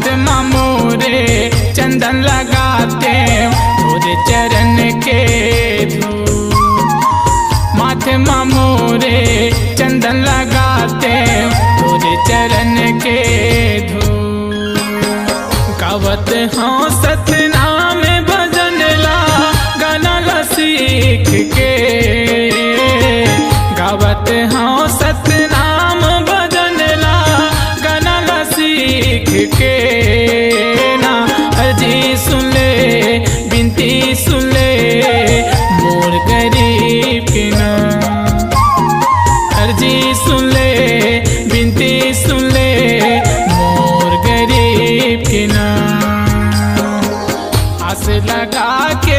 महात्मा मोरे चंदन लगाते मोरे चरण के धूल। महात्मा मोरे चंदन लगाते मोरे चरण के धूल। गावत हाँ सतनाम भजन ला गाना ला सीख के। गावत हाँ सतनाम भजन ला गाना ला सीख के ना। अर्जी सुन ले बिनती सुन ले मोर गरीब की ना। अर्जी सुन ले बिनती सुन ले मोर गरीब की ना। आस लगा के